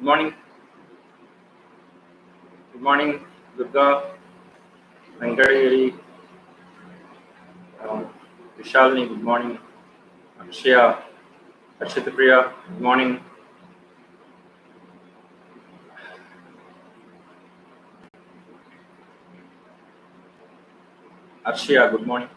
Good morning. Good morning, Durga, Venkatagiri, Vishalini. Good morning, Akshaya, Arshitapriya. Good morning. Akshaya, good morning.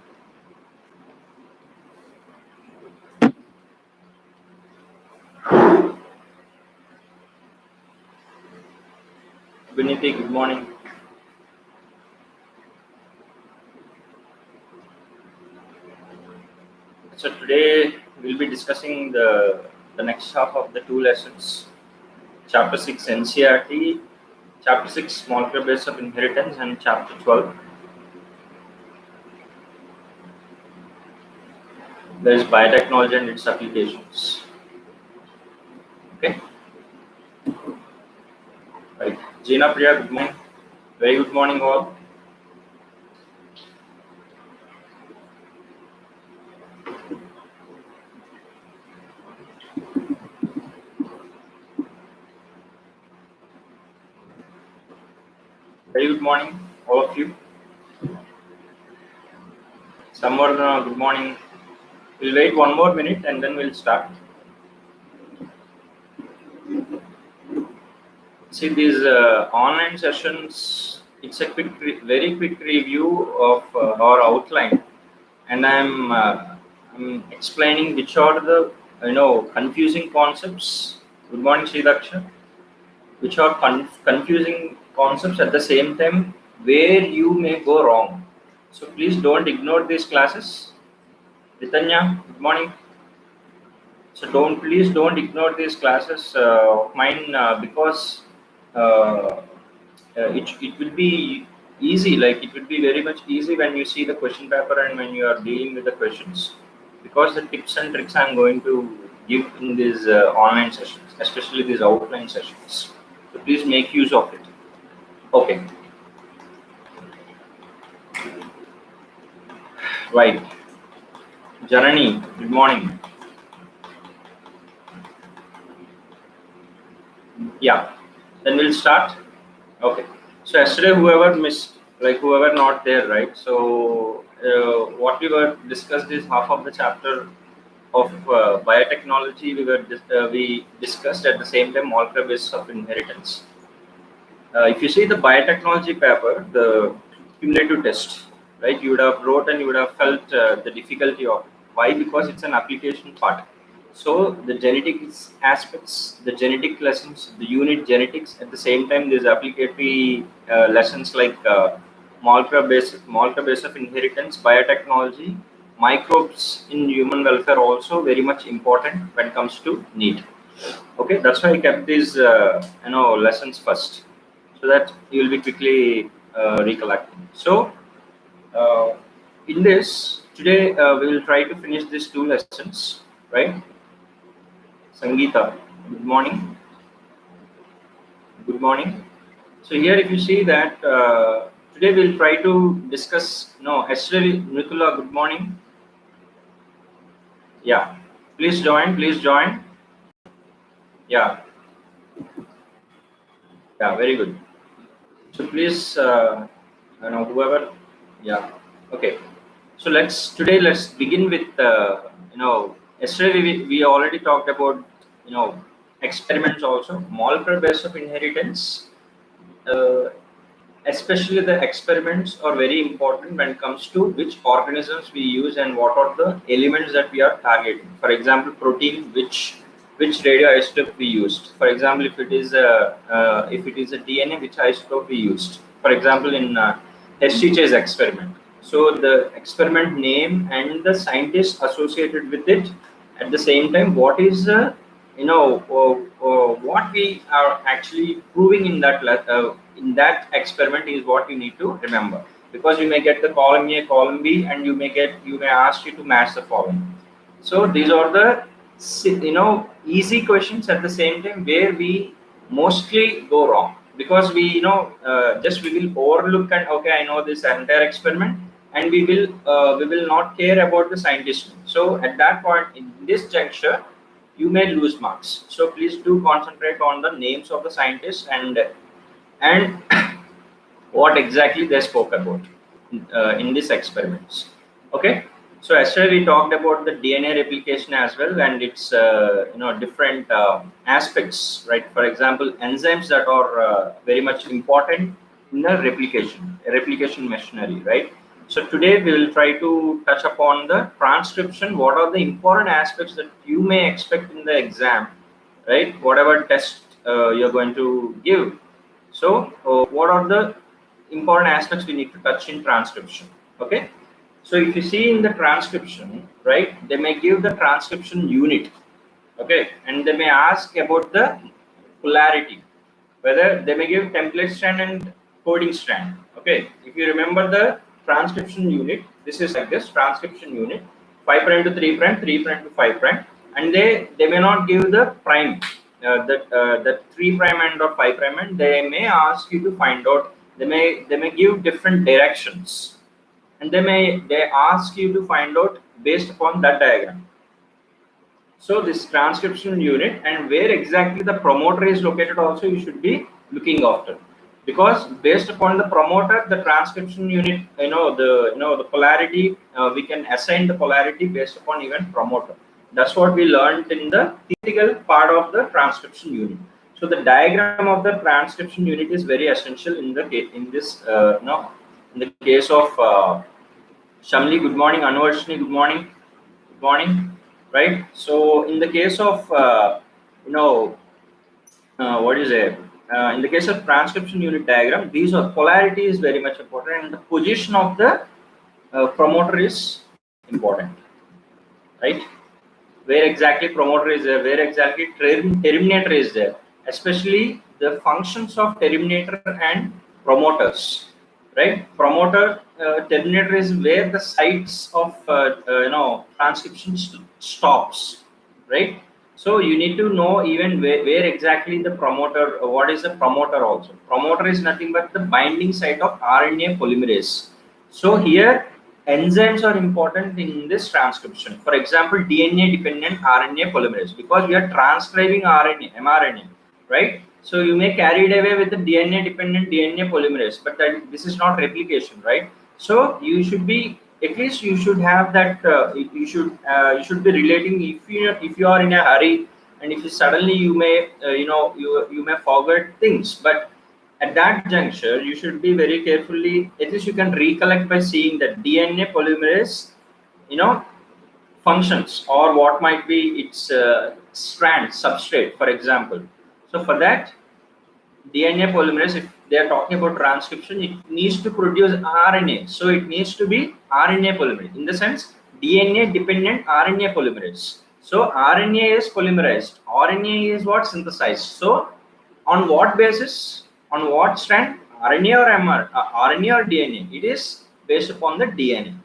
Viniti, good morning. So today we'll be discussing the next half of the two lessons, Chapter 6 NCERT, Chapter 6 Molecular Base of Inheritance, and Chapter 12. There is biotechnology and its applications. Okay. Right. Jeena Priya, good morning. Very good morning, all. Very good morning, all of you. Samvardhana, good morning. We'll wait one more minute and then we'll start. See, these online sessions, it's a very quick review of our outline, and I'm explaining which are the confusing concepts. Good morning, Sridaksha. Which are confusing concepts at the same time where you may go wrong. So please don't ignore these classes. Ritanya, good morning. So please don't ignore these classes of mine because it will be easy, like it will be very much easy when you see the question paper and when you are dealing with the questions, because the tips and tricks I'm going to give in these online sessions, especially these outline sessions. So please make use of it. Okay. Right. Janani, good morning. Yeah. Then we'll start. Okay. So yesterday, whoever missed, like whoever not there, right? So what we were discussed is half of the chapter of biotechnology. We discussed at the same time molecular basis of inheritance. If you see the biotechnology paper, the cumulative test, right? You would have wrote and you would have felt the difficulty of it. Why? Because it's an application part. So the genetics aspects, the genetic lessons, the unit genetics. At the same time, there's applicatory lessons like molecular base of inheritance, biotechnology, microbes in human welfare, also very much important when it comes to NEET. Okay, that's why I kept these lessons first, so that you will be quickly recollecting. So in this today we will try to finish these two lessons, right? Sangeeta, good morning. Good morning. So here, if you see that today we'll try to discuss. No, yesterday, Mritula, good morning. Yeah, please join. Please join. Yeah, yeah, very good. So please, whoever. Yeah. Okay. So let's begin with yesterday we already talked about experiments also, molecular base of inheritance. Especially the experiments are very important when it comes to which organisms we use and what are the elements that we are targeting. For example, protein, which radioisotope we used. For example, if it is a DNA, which isotope we used. For example, in SCH's experiment. So the experiment name and the scientist associated with it. At the same time, what is what we are actually proving in that experiment is what you need to remember, because you may get the column A, column B, and you may ask you to match the following. So these are the easy questions at the same time where we mostly go wrong, because we just we will overlook and okay, I know this entire experiment, and we will not care about the scientist. So at that point, in this juncture, you may lose marks. So please do concentrate on the names of the scientists and what exactly they spoke about in these experiments. Okay, so yesterday we talked about the DNA replication as well, and its different aspects, right? For example, enzymes that are very much important in the replication machinery, right? So today we will try to touch upon the transcription. What are the important aspects that you may expect in the exam, right? Whatever test you're going to give. So what are the important aspects we need to touch in transcription? Okay, so if you see in the transcription, right, they may give the transcription unit, okay, and they may ask about the polarity, whether they may give template strand and coding strand. Okay, if you remember the transcription unit, this is like this transcription unit, 5 prime to 3 prime, 3 prime to 5 prime, and they may not give the prime, the 3 prime and or 5 prime, and they may ask you to find out, they may give different directions, and they ask you to find out based upon that diagram. So this transcription unit and where exactly the promoter is located also you should be looking after, because based upon the promoter, the transcription unit, the polarity, we can assign the polarity based upon even promoter. That's what we learned in the theoretical part of the transcription unit. So the diagram of the transcription unit is very essential in the in the case of Shamli. Good morning. Anvarshini, good morning. Good morning. Right. So in the case of what is it? In the case of transcription unit diagram, these are polarity is very much important, and the position of the promoter is important, right? Where exactly promoter is there, where exactly terminator is there, especially the functions of terminator and promoters, right? Promoter, terminator is where the sites of transcription stops, right? So you need to know even where exactly the promoter, what is the promoter also. Promoter is nothing but the binding site of RNA polymerase. So here enzymes are important in this transcription. For example, DNA dependent RNA polymerase, because we are transcribing RNA, mRNA, right? So you may carry it away with the DNA dependent DNA polymerase, but this is not replication, right? So you should be, at least you should have that, you should be relating, if you are in a hurry, and if you suddenly you may you may forget things, but at that juncture you should be very carefully, at least you can recollect by seeing that DNA polymerase functions, or what might be its strand substrate, for example. So for that, DNA polymerase, if they are talking about transcription, it needs to produce RNA. So it needs to be RNA polymerase, in the sense DNA dependent RNA polymerase. So RNA is polymerized. RNA is what? Synthesized. So on what basis? On what strand? RNA or RNA or DNA? It is based upon the DNA.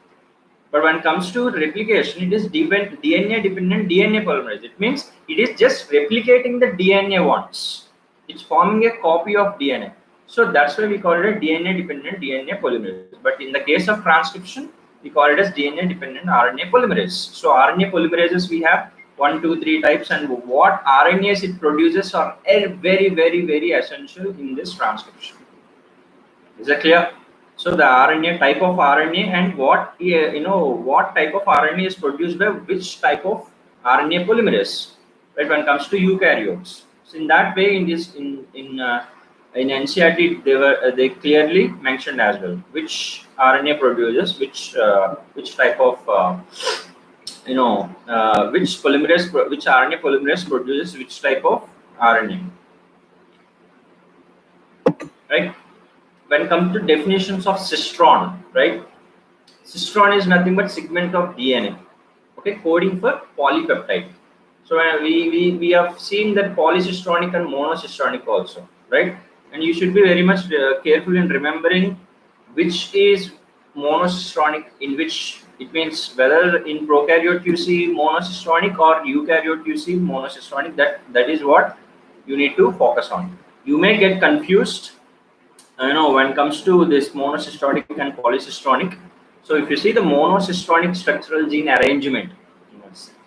But when it comes to replication, it is DNA dependent DNA polymerase. It means it is just replicating the DNA once. It's forming a copy of DNA. So that's why we call it a DNA dependent DNA polymerase. But in the case of transcription, we call it as DNA dependent RNA polymerase. So RNA polymerases, we have 1, 2, 3 types, and what RNAs it produces are very, very, very essential in this transcription. Is that clear? So the RNA, type of RNA, and what what type of RNA is produced by which type of RNA polymerase, right? When it comes to eukaryotes, so in that way, in this in NCERT, they clearly mentioned as well which RNA produces which type of which RNA polymerase produces which type of RNA, right? When it comes to definitions of cistron, right? Cistron is nothing but segment of DNA, okay, coding for polypeptide. So we have seen that polycistronic and monocistronic also, right? And you should be very much careful in remembering which is monocistronic, in which it means whether in prokaryote you see monocistronic or eukaryote you see monocistronic. That is what you need to focus on. You may get confused when it comes to this monocistronic and polycistronic. So if you see the monocistronic structural gene arrangement,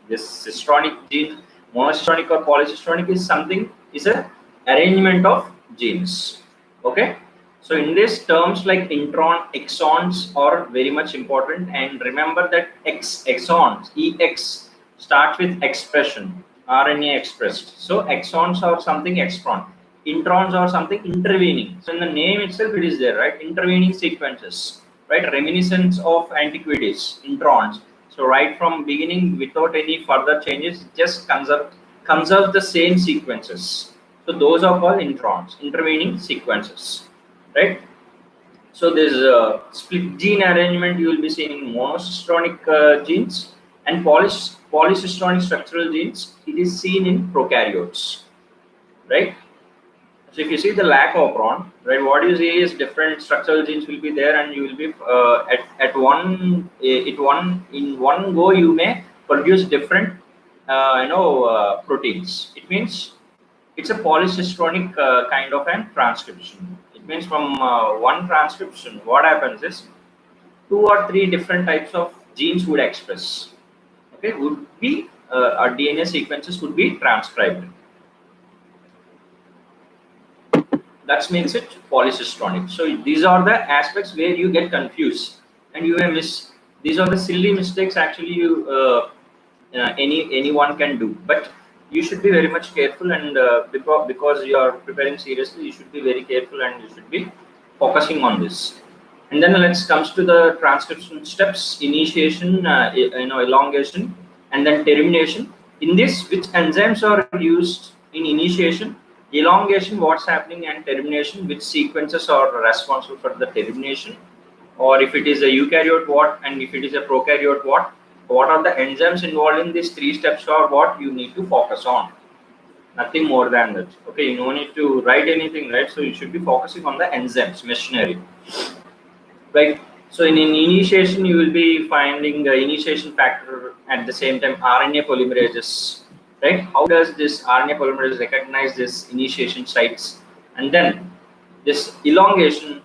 this cistronic gene Monocistronic or polycistronic is something, is a arrangement of genes. Okay, so in this, terms like intron, exons are very much important, and remember that exons, ex starts with expression, RNA expressed. So exons are something extron, introns are something intervening. So in the name itself it is there, right? Intervening sequences, right? Reminiscence of antiquities, introns. So right from beginning, without any further changes, just conserve the same sequences. So those are called introns, intervening sequences, right? So this split gene arrangement you will be seeing in monocistronic genes, and polycistronic structural genes. It is seen in prokaryotes, right? So if you see the lac operon, right, what you see is different structural genes will be there, and you will be at one it one in one go you may produce different proteins. It means it's a polycistronic kind of an transcription. It means from one transcription, what happens is two or three different types of genes would express. Okay, would be our DNA sequences would be transcribed. That makes it polycistronic. So these are the aspects where you get confused and you may miss. These are the silly mistakes actually you anyone can do, but you should be very much careful, and because you are preparing seriously, you should be very careful and you should be focusing on this. And then let's comes to the transcription steps: initiation, elongation, and then termination. In this, which enzymes are used in initiation, elongation, what's happening, and termination, which sequences are responsible for the termination, or if it is a eukaryote, what, and if it is a prokaryote, what are the enzymes involved in these three steps, or what you need to focus on. Nothing more than that. Okay, you no need to write anything, right? So you should be focusing on the enzymes, machinery, right? So in initiation, you will be finding the initiation factor, at the same time RNA polymerases, right? How does this RNA polymerase recognize this initiation sites? And then this elongation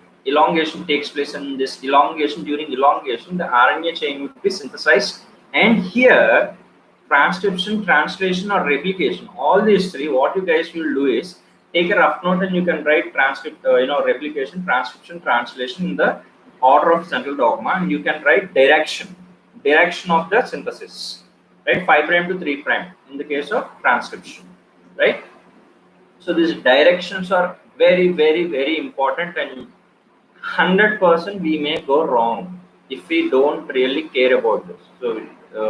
takes place, and this elongation, during elongation, the RNA chain would be synthesized, and here transcription, translation, or replication, all these three, what you guys will do is take a rough note and you can write transcript, replication, transcription, translation in the order of central dogma, and you can write direction of the synthesis, right? 5 prime to 3 prime in the case of transcription, right? So these directions are very, very, very important, and 100% we may go wrong if we don't really care about this. So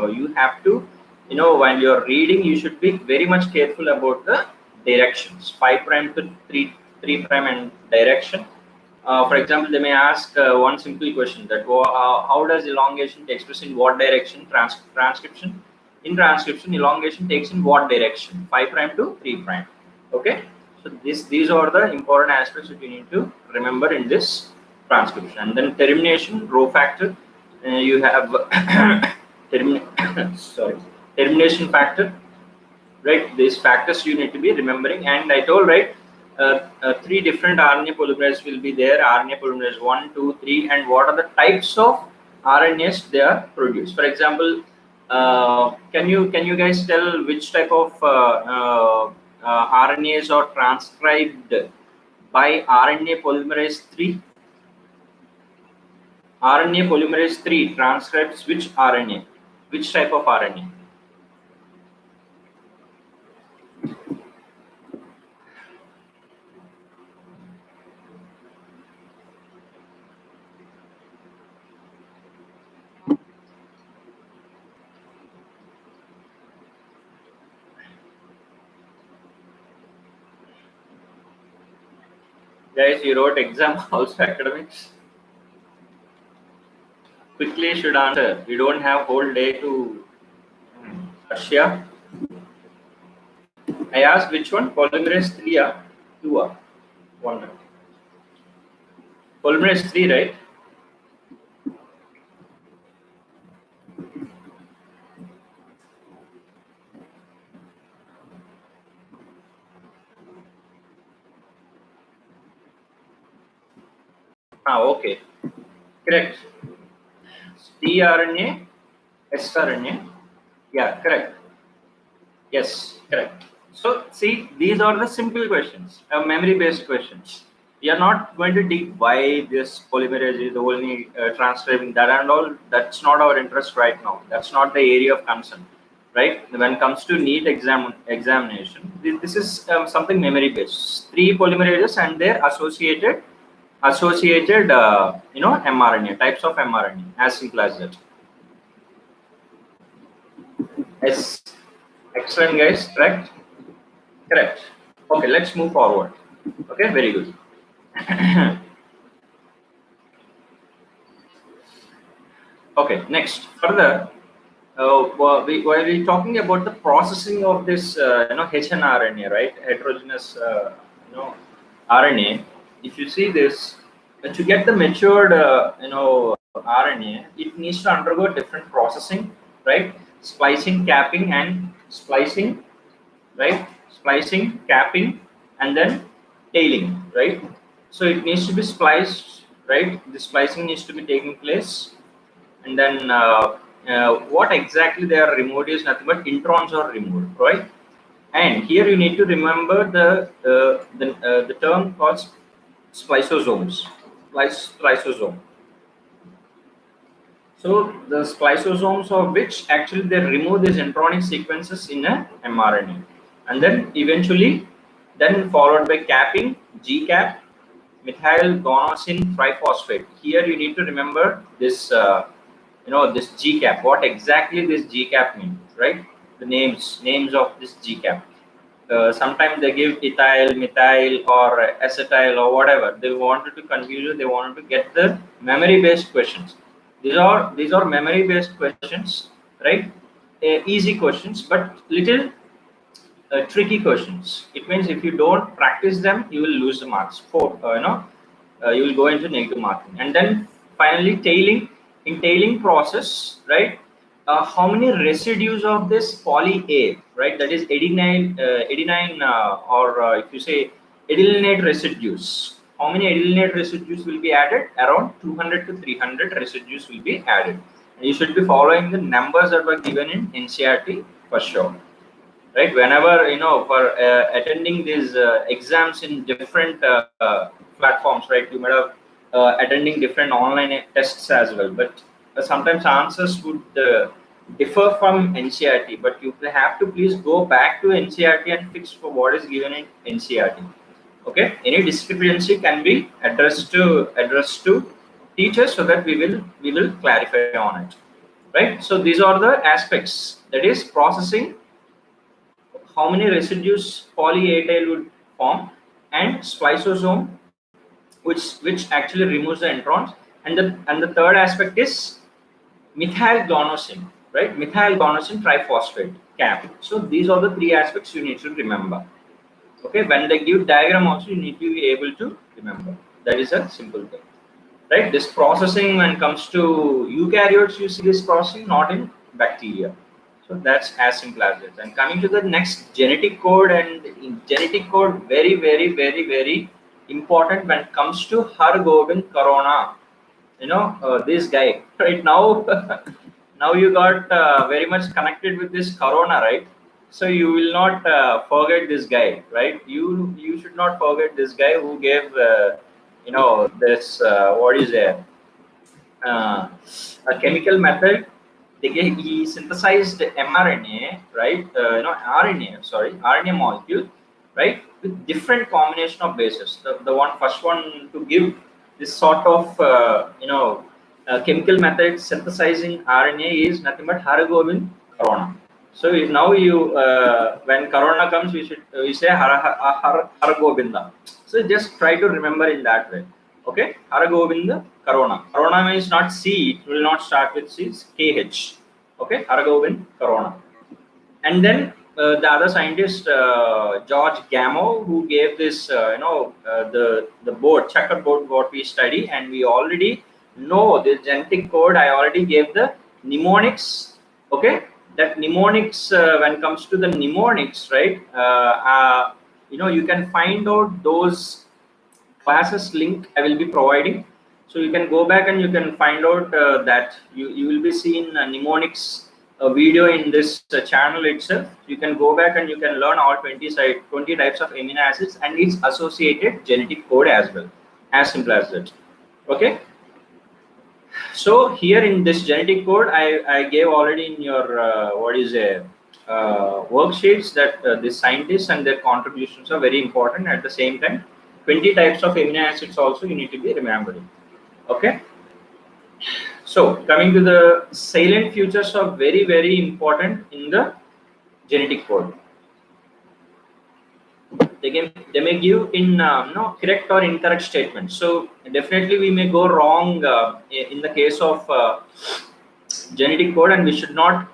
you have to, while you're reading, you should be very much careful about the directions, 5 prime to 3 prime and direction. For example, they may ask one simple question that how does elongation takes place in what direction? Transcription. In transcription, elongation takes in what direction? 5 prime to 3 prime. Okay. So these are the important aspects that you need to remember in this transcription. And then termination, row factor. You have termination factor, right? These factors you need to be remembering. And I told, right, three different RNA polymerase will be there: RNA polymerase 1, 2, 3, and what are the types of RNAs they are produced. For example, can you guys tell which type of RNAs are transcribed by RNA polymerase 3? RNA polymerase 3 transcribes which RNA? Which type of RNA? Guys, you wrote exam also academics. Quickly should answer. We don't have whole day to Russia. I asked which one? Polymerase 3 or 2 or 1? Polymerase 3, right? Okay. Correct. tRNA, sRNA. Yeah, correct. Yes, correct. So see, these are the simple questions, memory-based questions. We are not going to dig why this polymerase is only transcribing that and all. That's not our interest right now. That's not the area of concern, right? When it comes to NEET examination, this is something memory-based. Three polymerases and their associated mRNA types of mRNA. As simple as that. Yes, excellent, guys. Correct. Correct. Okay, let's move forward. Okay, very good. Okay, next, further, while we talking about the processing of this, HNRNA, right, heterogeneous, RNA. If you see this, to get the matured, RNA, it needs to undergo different processing, right? Splicing, capping, and splicing, right? Splicing, capping, and then tailing, right? So it needs to be spliced, right? The splicing needs to be taking place, and then what exactly they are removed is nothing but introns are removed, right? And here you need to remember the term called spliceosomes, spliceosome. So the spliceosomes of which actually they remove these intronic sequences in a mRNA, and then eventually, then followed by capping, GCAP, methyl guanosine triphosphate. Here you need to remember this, this GCAP. What exactly this GCAP means, right? The names of this GCAP. Sometimes they give ethyl, methyl, or acetyl, or whatever. They wanted to confuse you. They wanted to get the memory-based questions. These are memory-based questions, right? Easy questions, but little tricky questions. It means if you don't practice them, you will lose the marks. You will go into negative marking. And then finally, tailing. In tailing process, right? How many residues of this poly A, right? That is adenine, or if you say adenylated residues. How many adenylated residues will be added? Around 200 to 300 residues will be added. And you should be following the numbers that were given in NCERT for sure, right? Whenever for attending these exams in different platforms, right, you might have attending different online tests as well, but sometimes answers would differ from NCERT, but you have to please go back to NCERT and fix for what is given in NCERT. Okay, any discrepancy can be addressed to teachers, so that we will clarify on it, right? So these are the aspects, that is processing, how many residues poly A tail would form, and spliceosome, which actually removes the introns, and the third aspect is methyl guanosine, right? Methyl guanosine triphosphate, cap. So these are the three aspects you need to remember. Okay, when they give diagram also, you need to be able to remember. That is a simple thing, right? This processing, when it comes to eukaryotes, you see this processing, not in bacteria. So that's as simple as it. And coming to the next, genetic code, and in genetic code, very, very, very, very important when it comes to Har Gobind Corona. This guy right now. Now you got very much connected with this Corona, right? So you will not forget this guy, right? You should not forget this guy who gave this what is there, a chemical method. He synthesized mRNA, right? RNA, sorry, RNA molecule, right, with different combination of bases. The first one to give this sort of chemical method synthesizing RNA is nothing but Har Gobind Corona. So now when Corona comes, we say Har Govinda. So just try to remember in that way. Okay, Har Govinda Corona. Corona means not C. It will not start with C. It's KH. Okay, Har Gobind Corona. And then the other scientist, George Gamow, who gave this, the board, checkerboard, what we study, and we already know the genetic code. I already gave the mnemonics. Okay, that mnemonics, when it comes to the mnemonics, right? You can find out those classes link I will be providing. So you can go back and you can find out that you will be seeing mnemonics a video in this channel itself. You can go back and you can learn all 20 types of amino acids and its associated genetic code as well. As simple as that. Okay. So here in this genetic code, I gave already in your worksheets that the scientists and their contributions are very important. At the same time, 20 types of amino acids also you need to be remembering. Okay. So coming to the salient features are very important in the genetic code. They may give in correct or incorrect statements. So definitely we may go wrong in the case of genetic code, and we should not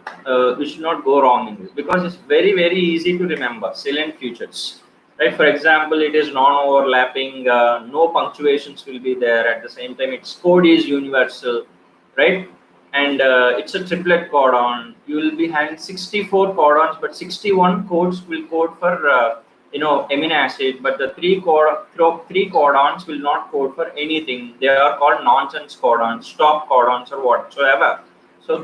go wrong in this, because it's very easy to remember salient features. Right? For example, it is non-overlapping, no punctuations will be there. At the same time, its code is universal, right? And it's a triplet codon. You will be having 64 codons, but 61 codes will code for amino acid, but the three codons will not code for anything. They are called nonsense codons, stop codons, or whatsoever. So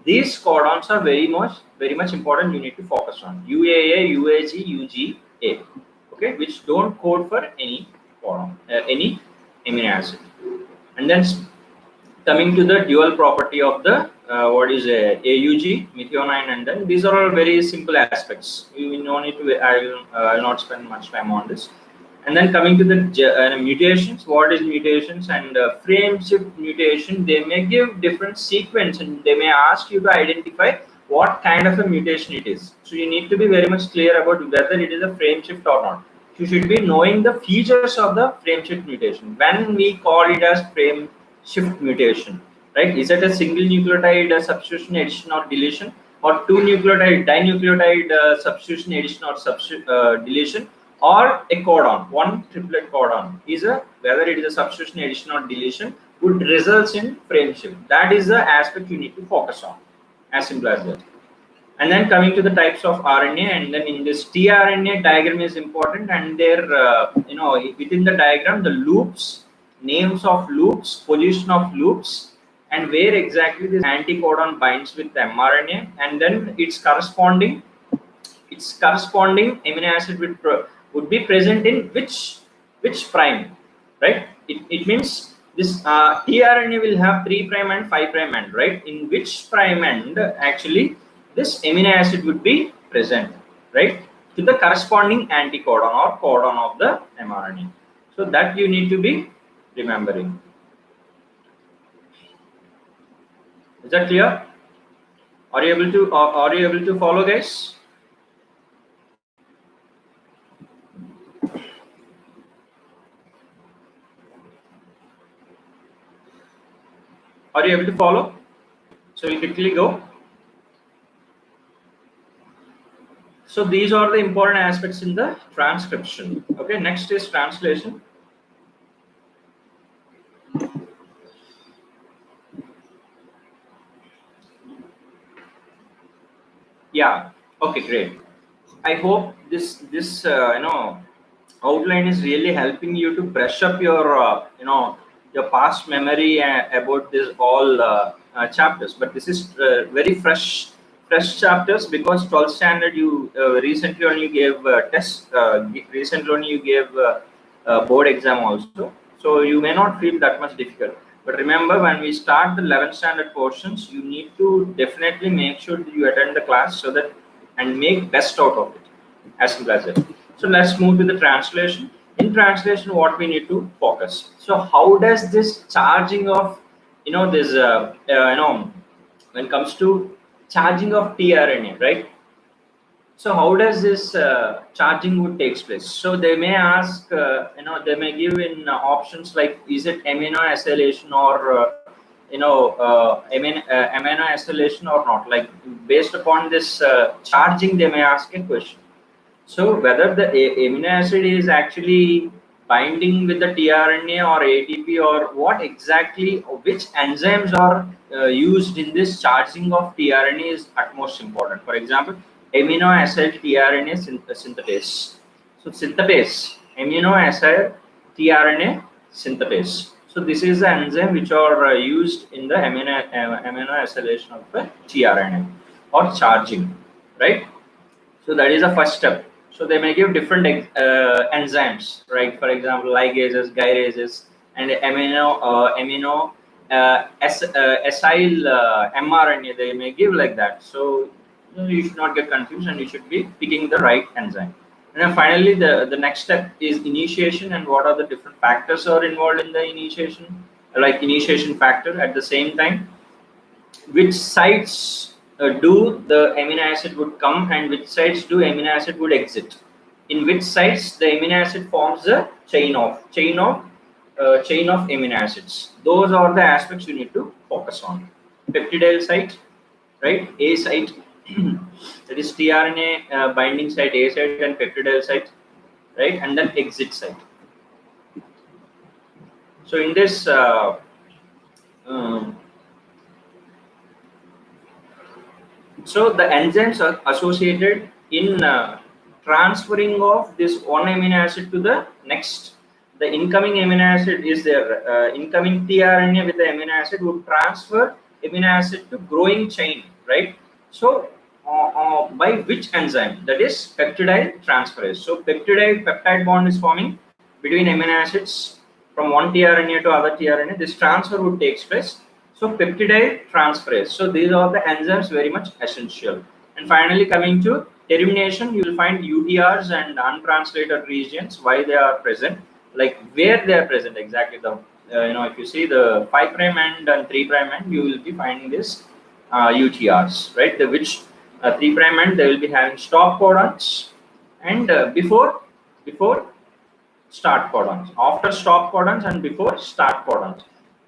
these codons are very much important. You need to focus on UAA, UAG, UGA, okay, which don't code for any codon, any amino acid. And then coming to the dual property of the AUG, methionine, and then these are all very simple aspects. We no need to. I will not spend much time on this. And then coming to the mutations, what is mutations and frame shift mutation? They may give different sequence, and they may ask you to identify what kind of a mutation it is. So you need to be very much clear about whether it is a frame shift or not. You should be knowing the features of the frame shift mutation. When we call it as frame shift mutation, right? Is it a single nucleotide substitution, addition, or deletion, or two nucleotide dinucleotide substitution, addition, or deletion, or a codon, one triplet codon? Whether it is a substitution, addition, or deletion would result in frame shift. That is the aspect you need to focus on. As simple as that. And then coming to the types of RNA, and then in this tRNA diagram is important, and there within the diagram the loops, names of loops, position of loops, and where exactly this anticodon binds with the mRNA, and then its corresponding amino acid would be present in which prime, right? It means this tRNA will have 3' and 5' end, right? In which prime end actually this amino acid would be present, right, to the corresponding anticodon or codon of the mRNA. So that you need to be remembering. Is that clear? Are you able to follow, guys? Are you able to follow? So we'll quickly go. So these are the important aspects in the transcription. Okay, next is translation. Yeah. Okay, great. I hope this outline is really helping you to brush up your your past memory about this all chapters. But this is very fresh chapters, because 12th standard you recently only gave test. Recently only you gave board exam also. So you may not feel that much difficult. But remember, when we start the 11th standard portions, you need to definitely make sure that you attend the class so that and make best out of it. As simple as that. So let's move to the translation. In translation, what we need to focus. So how does this charging of this when it comes to charging of tRNA, right? So how does this charging would takes place? So they may ask, they may give in options like, is it amino acylation or amino acylation or not? Like based upon this charging, they may ask a question. So whether the amino acid is actually binding with the tRNA or ATP, or what exactly, which enzymes are used in this charging of tRNA is utmost important. For example, amino acid tRNA synthetase. So synthetase, amino acid tRNA synthetase. So So this is the enzyme which are used in the amino acylation of the tRNA or charging, right? So that is the first step. So they may give different enzymes, right? For example, ligases, gyrases, and acyl mRNA. They may give like that. So you should not get confused, and you should be picking the right enzyme. And then finally, the next step is initiation, and what are the different factors are involved in the initiation, like initiation factor. At the same time, which sites do the amino acid would come and which sites do amino acid would exit. In which sites the amino acid forms a chain of amino acids. Those are the aspects you need to focus on. Peptidyl site, right? A site, that is tRNA binding site, A site, and peptidyl site, right? And then exit site. So in this so the enzymes are associated in transferring of this one amino acid to the next. The incoming amino acid is there. Incoming tRNA with the amino acid would transfer amino acid to growing chain, right? So by which enzyme? That is peptidyl transferase. So peptide bond is forming between amino acids from one tRNA to other tRNA. This transfer would take place. So peptide transferase. So these are the enzymes very much essential. And finally, coming to termination, you will find UTRs and untranslated regions. Why they are present? Like where they are present exactly. The if you see the 5' end and 3' end, you will be finding this UTRs, right? The which 3' end they will be having stop codons, and before start codons, after stop codons, and before start codons.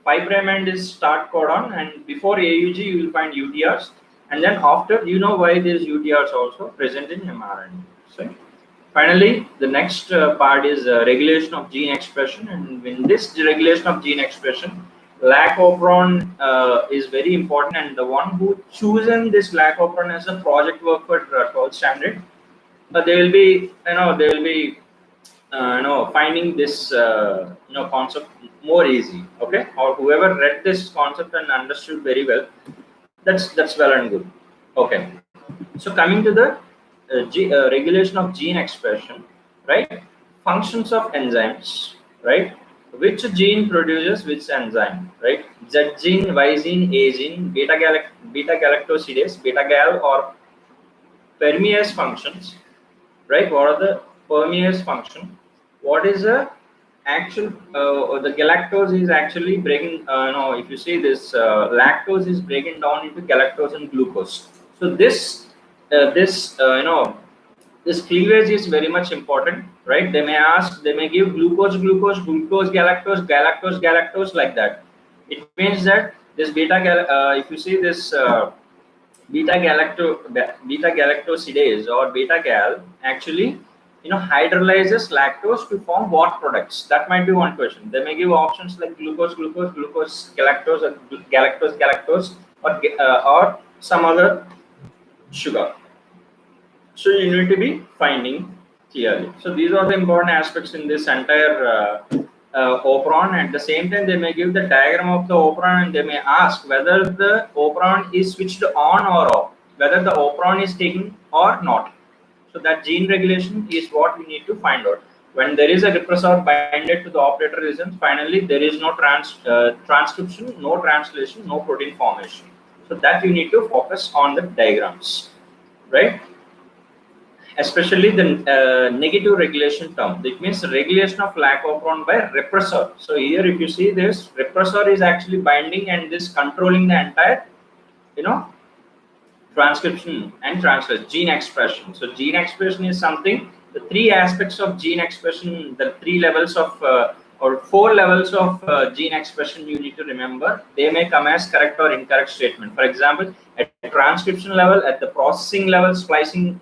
5' end is start codon, and before AUG you will find UTRs, and then after, why these UTRs also present in mRNA. So finally, the next part is regulation of gene expression, and in this regulation of gene expression, lac operon is very important, and the one who chosen this lac operon as a project work for 12th standard, they will be finding this concept more easy, okay? Or whoever read this concept and understood very well, that's well and good, okay? So coming to the regulation of gene expression, right? Functions of enzymes, right? Which gene produces which enzyme, right? Z gene, Y gene, A gene, beta galactosidase, beta gal, or permease functions, right? What are the permease function? What is the actual the galactose is actually breaking if you see this lactose is breaking down into galactose and glucose. So this this cleavage is very much important, right? They may give glucose, galactose, like that. It means that this if you see this beta galactosidase or beta gal actually hydrolyzes lactose to form what products? That might be one question. They may give options like glucose, galactose, or galactose, or some other sugar. So you need to be finding clearly. So these are the important aspects in this entire operon. At the same time, they may give the diagram of the operon, and they may ask whether the operon is switched on or off, whether the operon is taken or not. So that gene regulation is what we need to find out. When there is a repressor binded to the operator region, finally there is no transcription, no translation, no protein formation. So that you need to focus on the diagrams, right? Especially the negative regulation term. It means regulation of lac operon by repressor. So here, if you see this, repressor is actually binding and this controlling the entire, transcription and translation, gene expression. So gene expression is something, the three aspects of gene expression, the three levels of or four levels of gene expression you need to remember. They may come as correct or incorrect statement. For example, at transcription level, at the processing level, splicing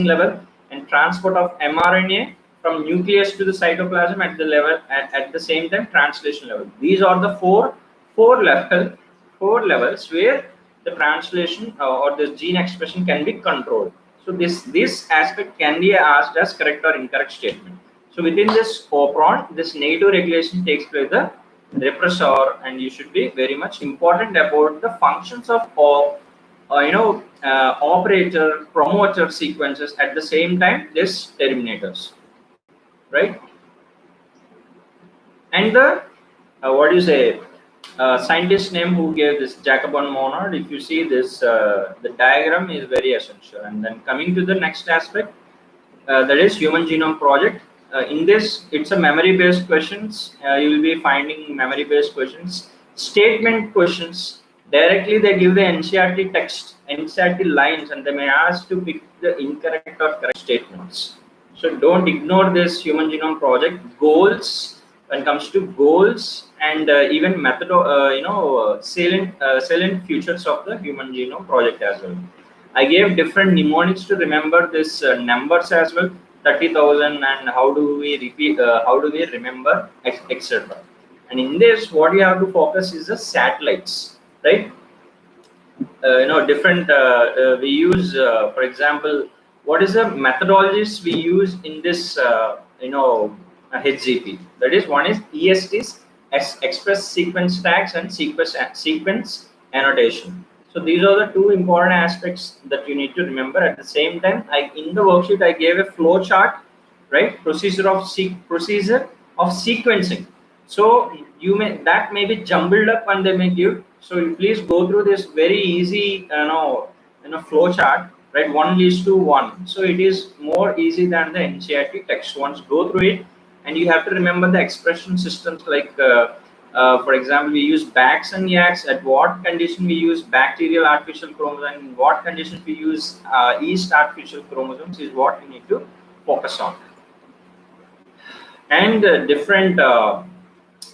level, and transport of mRNA from nucleus to the cytoplasm at the level, at the same time translation level. These are the four levels where the translation or the gene expression can be controlled. So this aspect can be asked as correct or incorrect statement. So within this operon, this negative regulation takes place the repressor, and you should be very much important about the functions of operator, promoter sequences at the same time this terminators, right? And the what do you say, scientist name who gave this Jacobon monad, if you see this, the diagram is very essential. And then coming to the next aspect, that is human genome project. In this, it's a memory based questions. You will be finding memory based questions, statement questions. Directly they give the NCERT text, NCERT lines, and they may ask to pick the incorrect or correct statements. So don't ignore this human genome project goals. When it comes to goals and even method, salient features of the human genome project as well. I gave different mnemonics to remember this numbers as well, 30,000, and how do we repeat, how do we remember, etc. And in this, what you have to focus is the satellites, right? Different, we use, for example, what is the methodologies we use in this, HGP? That is, one is ESTs, express sequence tags, and sequence annotation. So these are the two important aspects that you need to remember. At the same time, in the worksheet I gave a flow chart, right? Procedure of sequencing. So that may be jumbled up and they may give. So you please go through this very easy, flow chart, right? 1:1. So it is more easy than the NCERT text. Once go through it, and you have to remember the expression systems like. For example, we use BACs and YACs. At what condition we use bacterial artificial chromosome, in what conditions we use yeast artificial chromosomes is what we need to focus on. And different,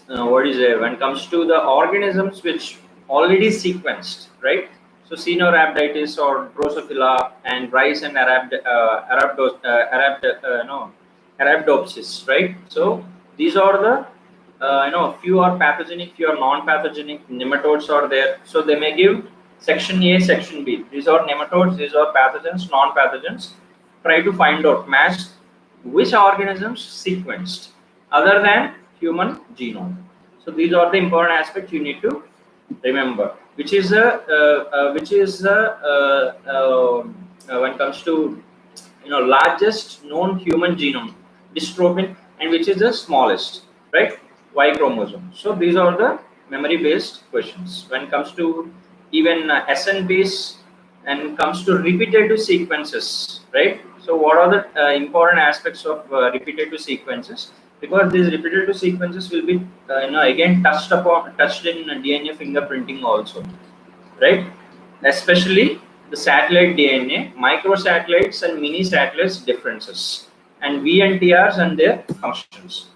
when it comes to the organisms which already sequenced, right? So Caenorhabditis or Drosophila and rice and Arabidopsis, right? So these are the few are pathogenic, few are non-pathogenic. Nematodes are there, so they may give section A, section B. These are nematodes, these are pathogens, non-pathogens. Try to find out, match which organisms sequenced other than human genome. So these are the important aspects you need to remember. Which is when it comes to largest known human genome, dystrophin, and which is the smallest, right? Y chromosome. So these are the memory based questions. When it comes to even SN based and comes to repetitive sequences, right? So what are the important aspects of repetitive sequences? Because these repetitive sequences will be again touched in DNA fingerprinting also, right? Especially the satellite DNA, microsatellites and mini satellites differences, and VNTRs and their functions.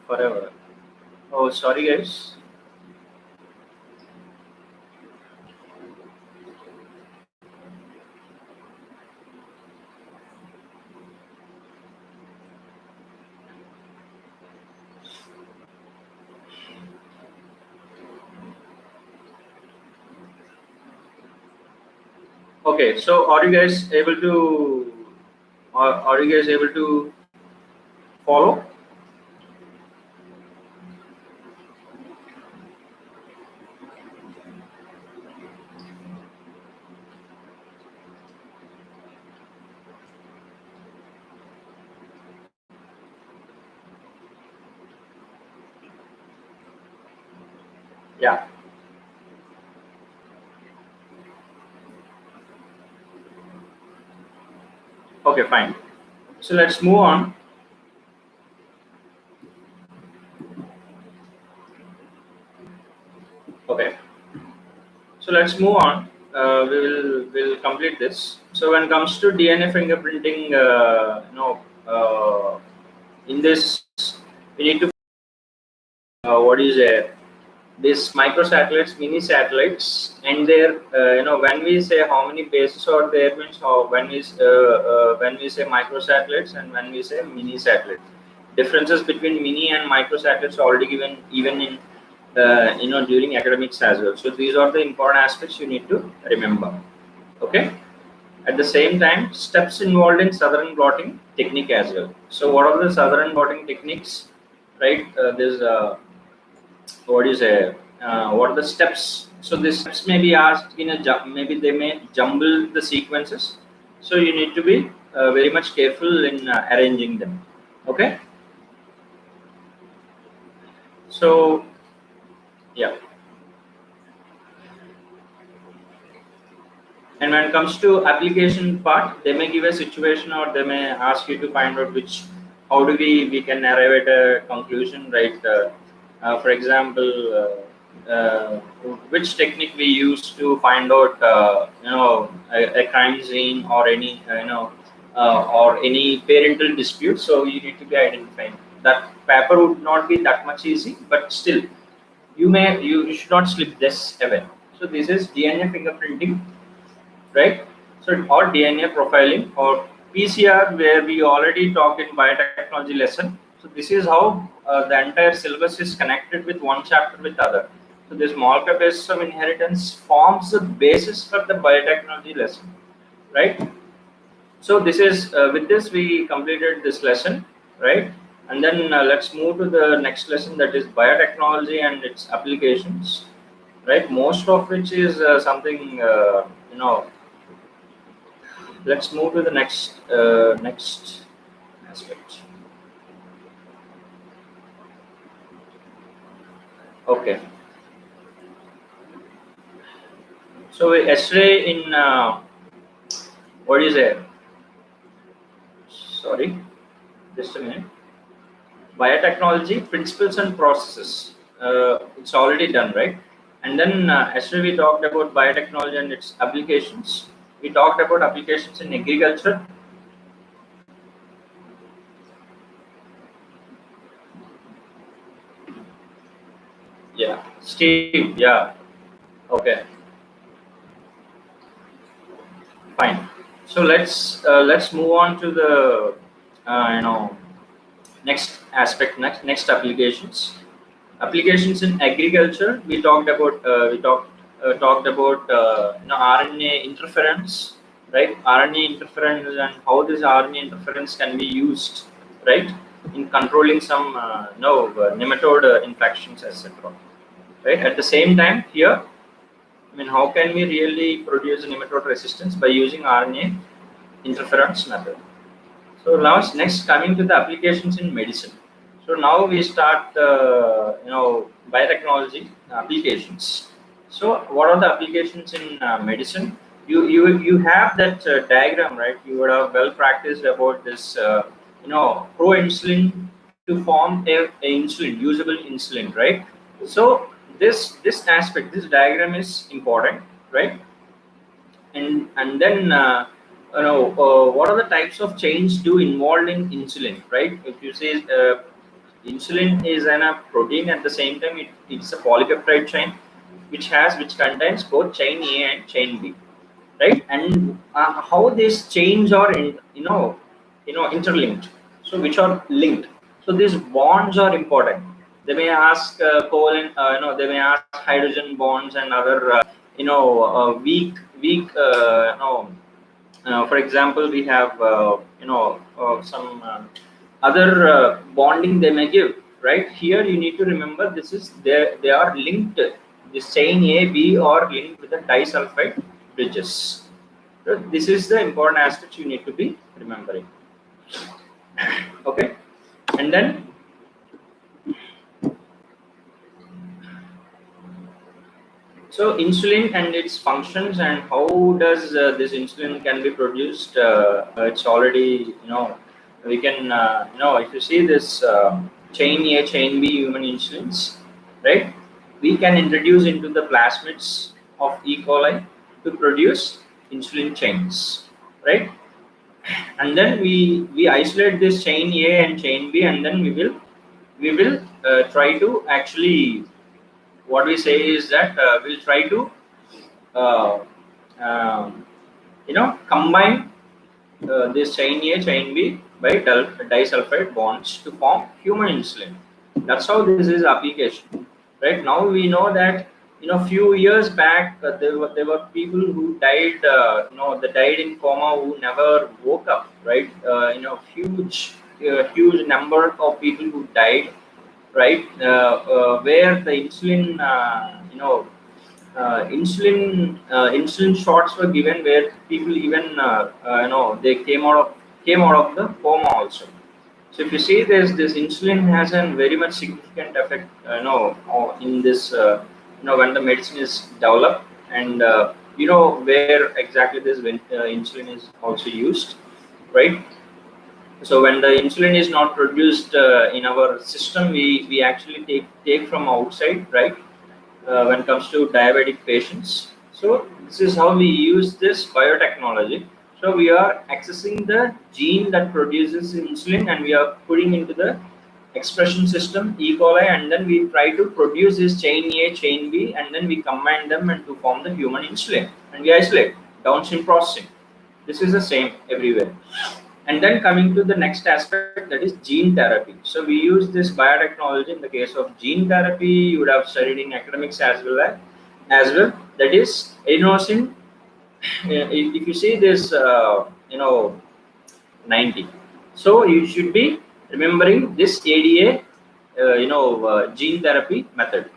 Forever. Oh, sorry guys. Okay, so are you guys able to follow? Yeah. Okay, fine. So let's move on. Okay. So let's move on. We'll complete this. So when it comes to DNA fingerprinting, in this we need to these microsatellites, mini satellites, and their when we say how many bases are there means when we say microsatellites and when we say mini satellites. Differences between mini and microsatellites are already given even in during academics as well. So these are the important aspects you need to remember. Okay. At the same time, steps involved in Southern blotting technique as well. So what are the Southern blotting techniques? Right? There's what is a what are the steps? So the steps may be asked in a maybe they may jumble the sequences. So you need to be very much careful in arranging them. Okay. So yeah. And when it comes to application part, they may give a situation or they may ask you to find out which, how do we can arrive at a conclusion, right? For example, which technique we use to find out, a crime scene or any, or any parental dispute. So you need to be identifying. That paper would not be that much easy, but still, you should not slip this away. So this is DNA fingerprinting, right? So or DNA profiling or PCR, where we already talked in biotechnology lesson. So this is how the entire syllabus is connected with one chapter with other. So this molecular basis of inheritance forms the basis for the biotechnology lesson, right? So this is with this we completed this lesson, right? And then let's move to the next lesson, that is biotechnology and its applications, right? Most of which is something let's move to the next aspect. Okay. So yesterday in what is it? Sorry, just a minute. Biotechnology principles and processes. It's already done, right? And then yesterday we talked about biotechnology and its applications. We talked about applications in agriculture. Yeah, Steve. Yeah. Okay. Fine. So let's move on to the next aspect, next applications. Applications in agriculture. We talked about RNA interference, right? RNA interference and how this RNA interference can be used, right, in controlling some nematode infections, etc. Right. At the same time, here, I mean, how can we really produce nematode resistance by using RNA interference method? So now next coming to the applications in medicine. So now we start biotechnology applications. So what are the applications in medicine? You have that diagram, right? You would have well practiced about this pro insulin to form a insulin, usable insulin, right? So this aspect, this diagram is important, right? And then what are the types of chains do involved in insulin, right? If you say insulin is a protein, at the same time it's a polypeptide chain which contains both chain A and chain B, right? And how these chains are interlinked, so which are linked. So these bonds are important. They may ask covalent, they may ask hydrogen bonds and other weak for example, we have some other bonding they may give, right? Here you need to remember this is they are linked. This chain A B are linked with the disulfide bridges. So this is the important aspect you need to be remembering. Okay, and then so insulin and its functions and how does this insulin can be produced? It's already we can if you see this chain A, chain B human insulins, right? We can introduce into the plasmids of E. coli to produce insulin chains, right? And then we isolate this chain A and chain B, and then we will try to actually, what we say is that we'll try to uh, um, combine this chain A, chain B by disulfide bonds to form human insulin. That's how this is application. right? Now we know that, few years back, there were people who died, they died in coma, who never woke up, right? Huge number of people who died, right? Where the insulin, insulin shots were given, where people even, they came out of the coma also. So if you see, this insulin has a very much significant effect, in this, when the medicine is developed, and where exactly this insulin is also used, right? So when the insulin is not produced in our system, we actually take from outside, right? When it comes to diabetic patients. So this is how we use this biotechnology. So we are accessing the gene that produces insulin, and we are putting into the expression system E. coli, and then we try to produce this chain A, chain B, and then we combine them and to form the human insulin, and we isolate downstream processing. This is the same everywhere. And then coming to the next aspect, that is gene therapy. So we use this biotechnology in the case of gene therapy. You would have studied in academics as well. That is adenosine. If you see this, 90. So you should be remembering this ADA, gene therapy method.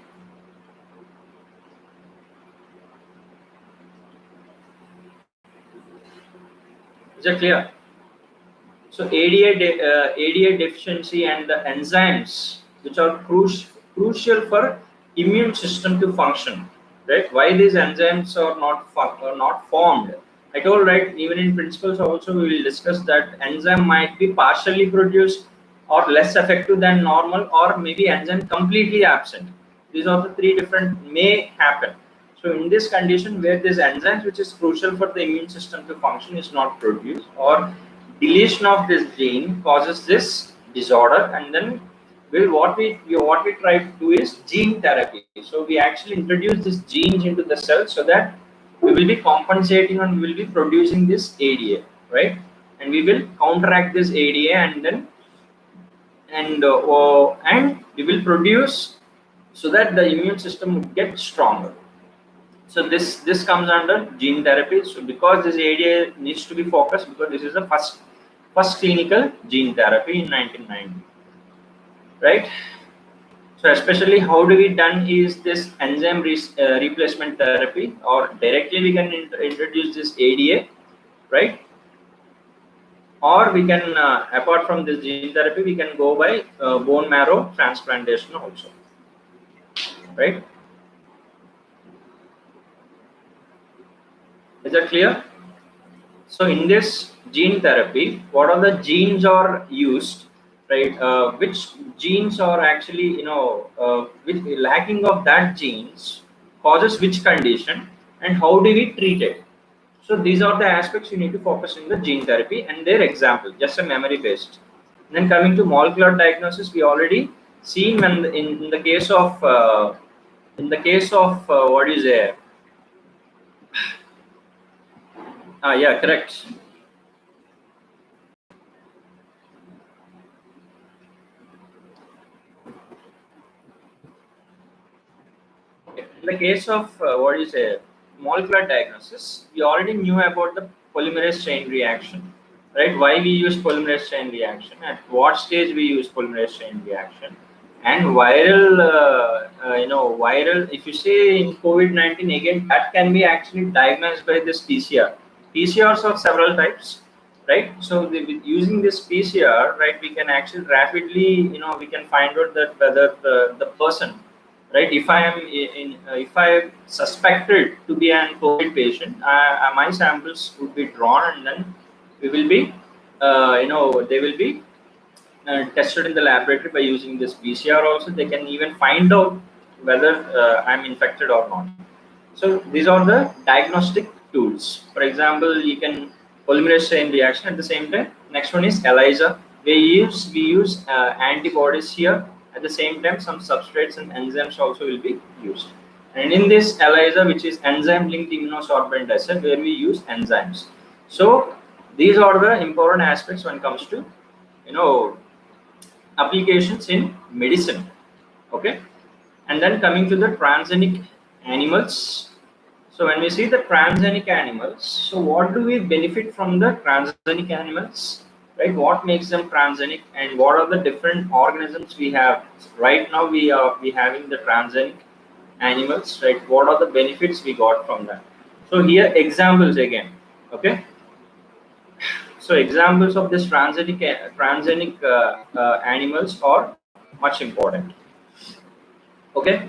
Is that clear? So ADA deficiency and the enzymes which are crucial for immune system to function, right? Why these enzymes are not formed? I told, right, even in principles also we will discuss that enzyme might be partially produced or less effective than normal, or maybe enzyme completely absent. These are the three different may happen. So in this condition, where this enzymes which is crucial for the immune system to function is not produced, or deletion of this gene causes this disorder, and then what we try to do is gene therapy. So we actually introduce this genes into the cell, so that we will be compensating and we will be producing this ADA, right? And we will counteract this ADA, and we will produce, so that the immune system would get stronger. So this comes under gene therapy. So because this area needs to be focused, because this is the first clinical gene therapy in 1990, right? So especially how do we done is this enzyme replacement therapy, or directly we can introduce this ADA, right? Or we can, apart from this gene therapy, we can go by bone marrow transplantation also, right? Is that clear? So in this gene therapy, what are the genes are used, right? Which genes are actually, which lacking of that genes causes which condition, and how do we treat it? So these are the aspects you need to focus in the gene therapy, and their example, just a memory based. And then coming to molecular diagnosis, we already seen when in the case of what is there? Yeah, correct. In the case of what is a molecular diagnosis, we already knew about the polymerase chain reaction, right? Why we use polymerase chain reaction, at what stage we use polymerase chain reaction, and viral, viral. If you say in COVID-19 again, that can be actually diagnosed by this PCR. PCRs of several types, right? So with using this PCR, right, we can actually rapidly, we can find out that whether the person, right? If I am if I am suspected to be an COVID patient, my samples would be drawn, and then we will be, they will be tested in the laboratory by using this PCR. Also, they can even find out whether I'm infected or not. So these are the diagnostic tools. For example, you can polymerase chain reaction at the same time. Next one is ELISA. We use antibodies here. At the same time, some substrates and enzymes also will be used. And in this ELISA, which is enzyme-linked immunosorbent assay, where we use enzymes. So these are the important aspects when it comes to, you know applications in medicine. Okay. And then coming to the transgenic animals. So when we see the transgenic animals, so what do we benefit from the transgenic animals, right? What makes them transgenic, and what are the different organisms we have? Right now we having the transgenic animals, right? What are the benefits we got from that? So here examples again, okay? So examples of this transgenic animals are much important, okay?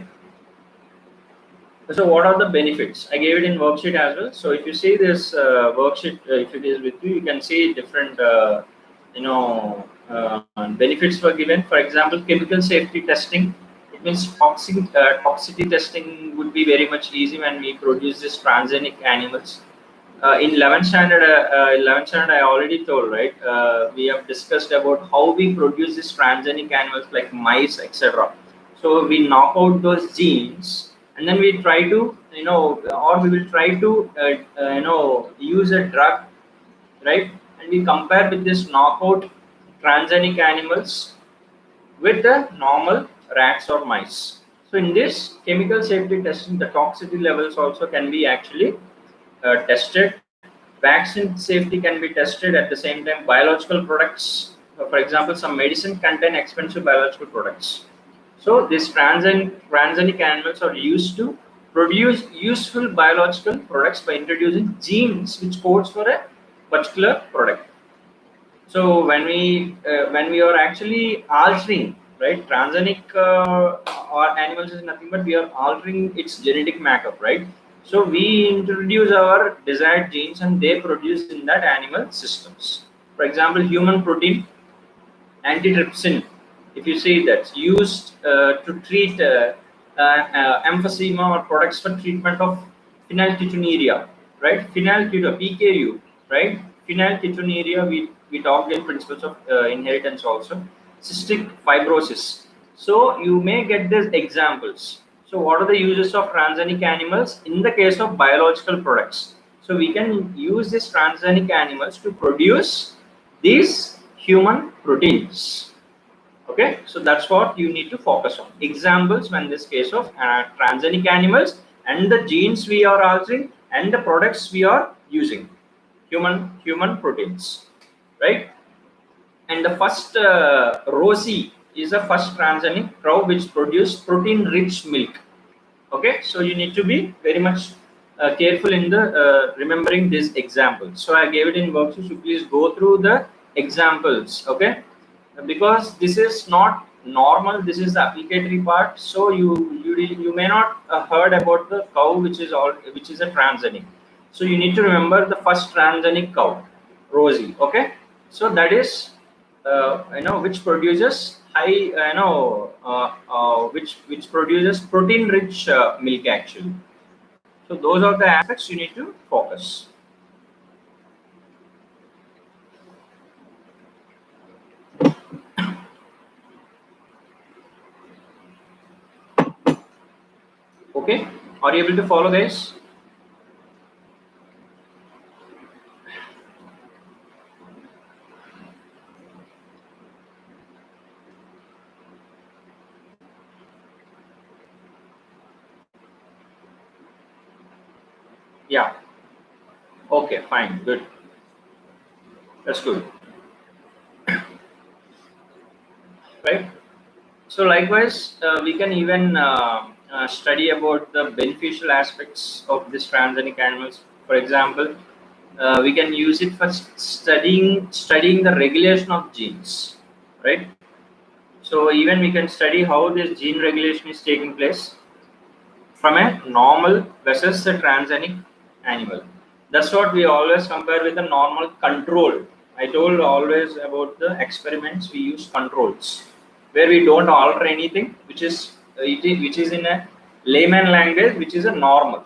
So what are the benefits? I gave it in worksheet as well. So if you see this worksheet, if it is with you, you can see different, benefits were given. For example, chemical safety testing. It means toxicity testing would be very much easy when we produce this transgenic animals. In 11th standard, I already told, right? We have discussed about how we produce these transgenic animals like mice, etc. So we knock out those genes, and then we try to, or we will try to, use a drug, right? And we compare with this knockout transgenic animals with the normal rats or mice. So in this chemical safety testing, the toxicity levels also can be actually tested. Vaccine safety can be tested at the same time. Biological products, for example, some medicine contain expensive biological products. So these transgenic animals are used to produce useful biological products by introducing genes which codes for a particular product. So when we are actually altering, right, transgenic or animals is nothing but we are altering its genetic makeup, right? So we introduce our desired genes and they produce in that animal systems. For example, human protein, antitrypsin, if you see that's used to treat emphysema or products for treatment of phenylketonuria, right? Phenylketo, PKU, right? Phenylketonuria, we talked in principles of inheritance also. Cystic fibrosis. So you may get these examples. So what are the uses of transgenic animals in the case of biological products? So we can use these transgenic animals to produce these human proteins. Okay, so that's what you need to focus on. Examples when this case of transgenic animals and the genes we are altering and the products we are using, human proteins, right? And the first Rosie is the first transgenic cow which produce protein-rich milk. Okay, so you need to be very much careful in the remembering these examples. So I gave it in worksheet, so please go through the examples, okay? Because this is not normal, this is the applicatory part. So you may not heard about the cow which is a transgenic. So you need to remember the first transgenic cow, Rosie, okay? So that is which produces high which produces protein rich milk actually. So those are the aspects you need to focus. Okay, are you able to follow, guys? Yeah, okay, fine, good, that's good, right? So likewise, we can even study about the beneficial aspects of this transgenic animals. For example, we can use it for studying the regulation of genes, right? So even we can study how this gene regulation is taking place from a normal versus a transgenic animal. That's what we always compare with a normal control. I told always about the experiments we use controls, where we don't alter anything, which is in a layman language, which is a normal.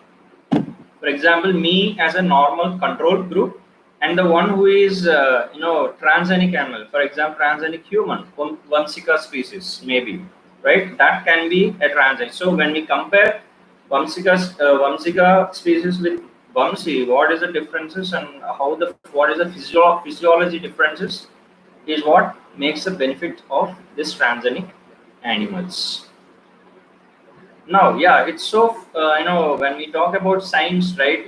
For example, me as a normal control group, and the one who is transgenic animal, for example, transgenic human, Vamsika species, maybe, right? That can be a transgenic. So when we compare Vamsika species with Vamsi, what is the differences and what is the physiology differences is what makes the benefit of this transgenic animals. Now, yeah, it's so when we talk about science, right?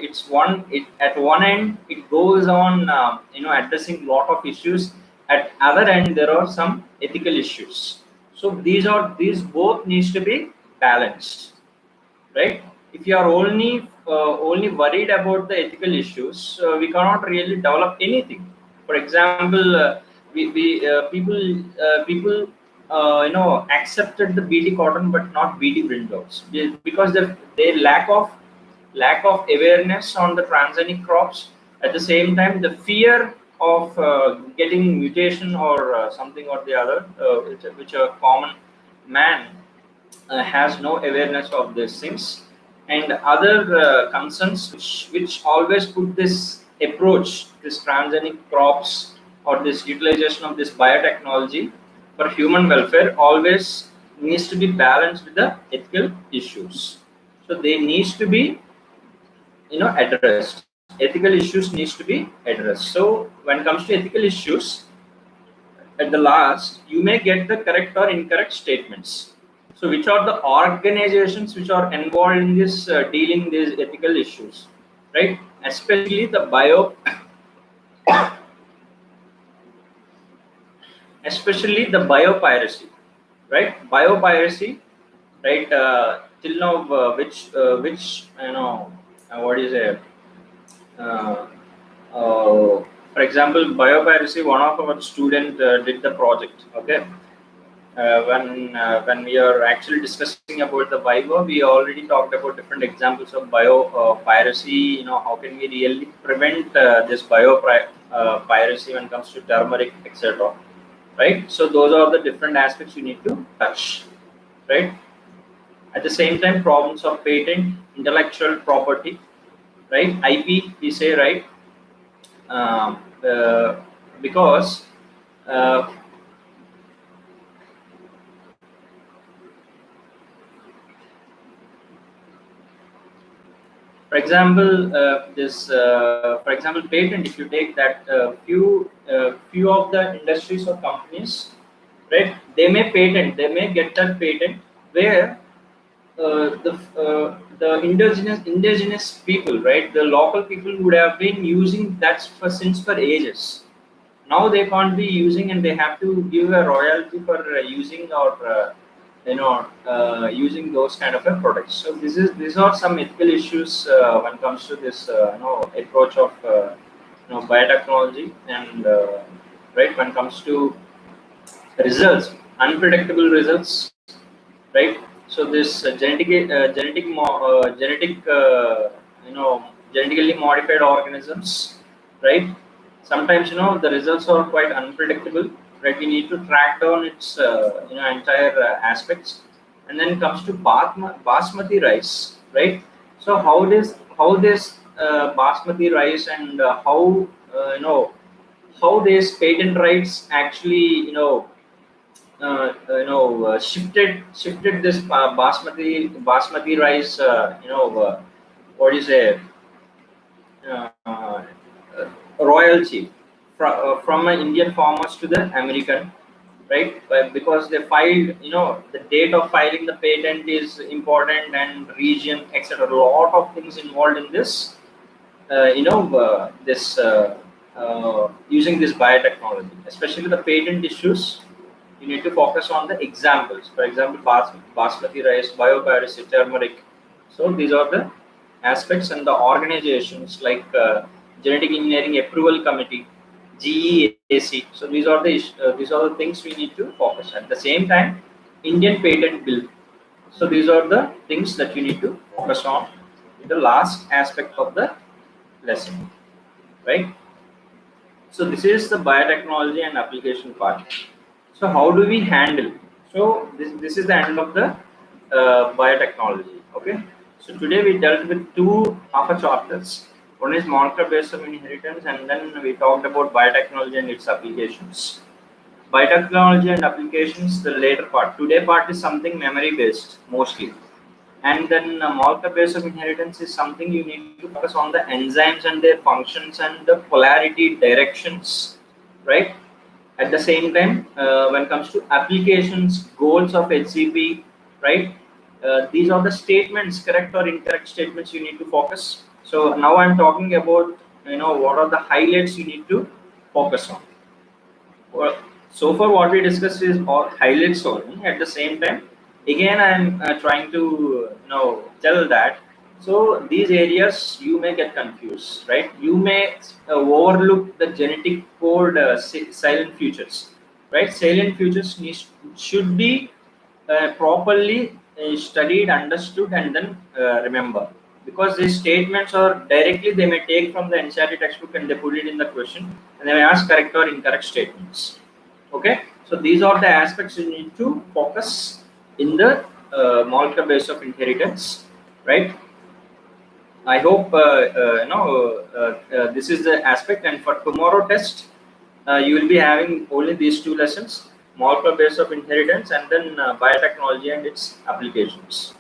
At one end it goes on addressing lot of issues. At other end there are some ethical issues. So these both needs to be balanced, right? If you are only worried about the ethical issues, we cannot really develop anything. For example, people accepted the BT cotton but not BT brinjals because they lack of awareness on the transgenic crops. At the same time, the fear of getting mutation or something or the other, which a common man has no awareness of these things, and other concerns which always put this approach, this transgenic crops or this utilization of this biotechnology for human welfare always needs to be balanced with the ethical issues. So they needs to be addressed. Ethical issues needs to be addressed. So when it comes to ethical issues, at the last you may get the correct or incorrect statements. So which are the organizations which are involved in this dealing these ethical issues, right? Especially the especially the biopiracy, right? Biopiracy, right? Till now, which what is it? Uh, for example, biopiracy. One of our student did the project. Okay, when we are actually discussing about the Viva, we already talked about different examples of bio piracy. How can we really prevent this piracy when it comes to turmeric, etc. Right? So those are the different aspects you need to touch. Right? At the same time, problems of patent, intellectual property, right? IP, we say, right? Um, uh, because uh, for example, for example, patent. If you take that, few of the industries or companies, right? They may get that patent where the indigenous people, right? The local people would have been using that for ages. Now they can't be using, and they have to give a royalty for using or using those kind of a products. So these are some ethical issues when it comes to this approach of biotechnology, and right, when it comes to results, unpredictable results, right? So this genetic genetically modified organisms, right? Sometimes the results are quite unpredictable, right? We need to track down its entire aspects. And then it comes to basmati rice, right? So how this basmati rice, and how these patent rights actually shifted this basmati rice, what is a royalty from Indian farmers to the American, right? But because they filed, the date of filing the patent is important, and region, etc. A lot of things involved in this. This using this biotechnology, especially the patent issues. You need to focus on the examples. For example, basmati rice, biopiracy, turmeric. So these are the aspects, and the organizations like Genetic Engineering Approval Committee, GEAC. So these are the things we need to focus. At the same time, Indian Patent Bill. So these are the things that you need to focus on in the last aspect of the lesson, right? So this is the biotechnology and application part. So how do we handle? So this is the end of the biotechnology. Okay. So today we dealt with two half a chapters. One is molecular base of inheritance, and then we talked about biotechnology and its applications. Biotechnology and applications, the later part. Today part is something memory based mostly, and then molecular base of inheritance is something you need to focus on the enzymes and their functions and the polarity directions, right? At the same time, when it comes to applications, goals of HCP, right? these are the statements, correct or incorrect statements you need to focus. So now I'm talking about, what are the highlights you need to focus on. Well, so far what we discussed is all highlights only. At the same time, again I'm trying to tell that. So these areas you may get confused, right? You may overlook the genetic code silent futures, right? Silent futures should be properly studied, understood, and then remember, because these statements are directly they may take from the NCERT textbook and they put it in the question, and they may ask correct or incorrect statements. Okay, so these are the aspects you need to focus in the molecular base of inheritance, right? I hope this is the aspect, and for tomorrow test, you will be having only these two lessons: molecular base of inheritance, and then biotechnology and its applications.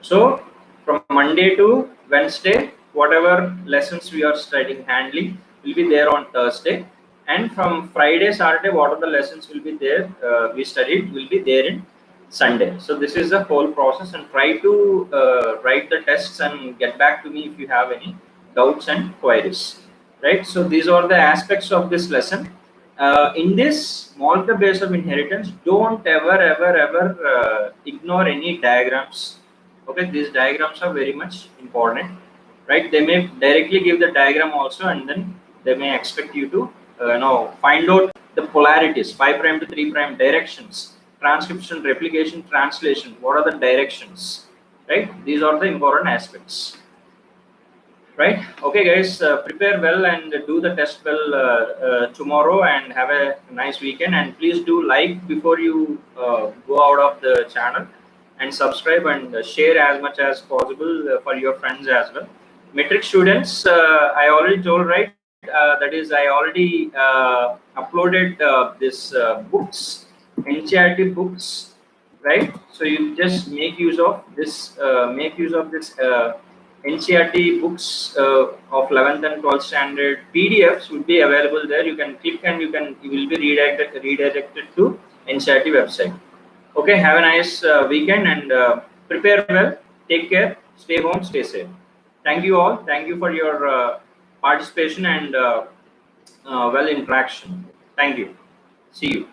So from Monday to Wednesday, whatever lessons we are studying handling will be there on Thursday, and from Friday, Saturday, what are the lessons will be there we studied will be there in Sunday. So this is the whole process, and try to write the tests and get back to me if you have any doubts and queries. Right. So these are the aspects of this lesson. In this molecular base of inheritance, don't ever ignore any diagrams. Okay, these diagrams are very much important, right? They may directly give the diagram also, and then they may expect you to find out the polarities, 5' to 3' directions, transcription, replication, translation. What are the directions, right? These are the important aspects, right? Okay guys, prepare well and do the test well tomorrow, and have a nice weekend. And please do like before you go out of the channel, and subscribe and share as much as possible for your friends as well. Metric students, I already told, right? That is, I already uploaded this books, NCERT books, right? So you just make use of this NCERT books of 11th and 12th standard. PDFs would be available there. You can click and you will be redirected to NCERT website. Okay, have a nice weekend, and prepare well. Take care. Stay home. Stay safe. Thank you all. Thank you for your participation and well interaction. Thank you. See you.